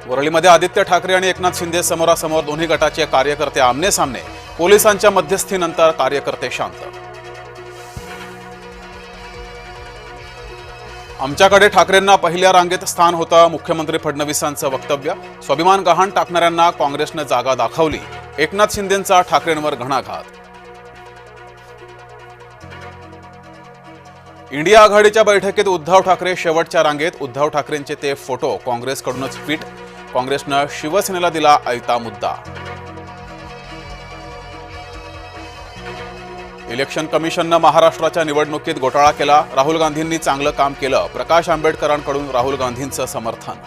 वरळीमध्ये आदित्य ठाकरे आणि एकनाथ शिंदे समोरासमोर दोन्ही गटाचे कार्यकर्ते आमने सामने. पोलिसांच्या मध्यस्थीनंतर कार्यकर्ते शांत. आमच्याकडे ठाकरेंना पहिल्या रांगेत स्थान होतं. मुख्यमंत्री फडणवीसांचं वक्तव्य. स्वाभिमान गहाण टाकणाऱ्यांना काँग्रेसनं जागा दाखवली. एकनाथ शिंदेंचा ठाकरेंवर घणाघात. इंडिया आघाडीच्या बैठकीत उद्धव ठाकरे शेवटच्या रांगेत. उद्धव ठाकरेंचे ते फोटो काँग्रेसकडूनच ट्विट. काँग्रेसनं शिवसेनेला दिला आयता मुद्दा. इलेक्शन कमिशननं महाराष्ट्राच्या निवडणुकीत घोटाळा केला. राहुल गांधींनी चांगलं काम केलं. प्रकाश आंबेडकरांकडून राहुल गांधींचं समर्थन.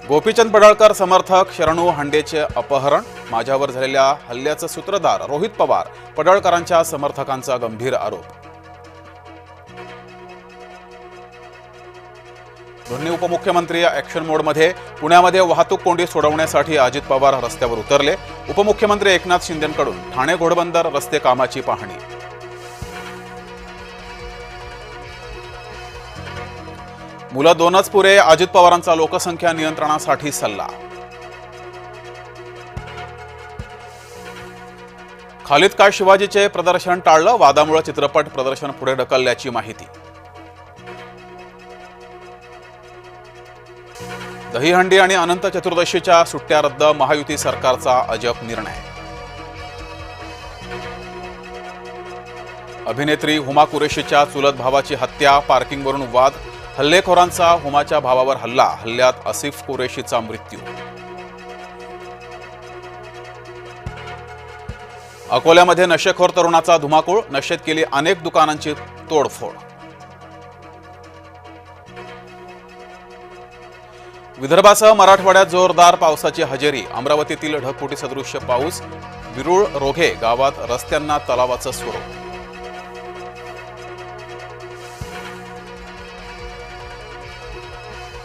गोपीचंद पडळकर समर्थक शरणू हांडेचे अपहरण. माझ्यावर झालेल्या हल्ल्याचं सूत्रधार रोहित पवार. पडळकरांच्या समर्थकांचा गंभीर आरोप. दोन्ही उपमुख्यमंत्री ॲक्शन मोडमध्ये. पुण्यामध्ये वाहतूक कोंडी सोडवण्यासाठी अजित पवार रस्त्यावर उतरले. उपमुख्यमंत्री एकनाथ शिंदेंकडून ठाणे घोडबंदर रस्ते कामाची पाहणी. मुलं दोनच पुरे. अजित पवारांचा लोकसंख्या नियंत्रणासाठी सल्ला. खालीद काय शिवाजीचे प्रदर्शन टाळलं. वादामुळे चित्रपट प्रदर्शन पुढे ढकलल्याची माहिती. दहीहंडी आणि अनंत चतुर्दशीच्या सुट्ट्या रद्द. महायुती सरकारचा अजब निर्णय. अभिनेत्री हुमा कुरेशीच्या चुलत भावाची हत्या. पार्किंगवरून वाद. हल्लेखोरांचा हुमाच्या भावावर हल्ला. हल्ल्यात आसिफ कुरेशीचा मृत्यू. अकोल्यामध्ये नशेखोर तरुणाचा धुमाकूळ. नशेत केली अनेक दुकानांची तोडफोड. विदर्भासह मराठवाड्यात जोरदार पावसाची हजेरी. अमरावतीतील ढगफुटी सदृश्य पाऊस. विरुळ रोघे गावात रस्त्यांना तलावाचं स्वरूप.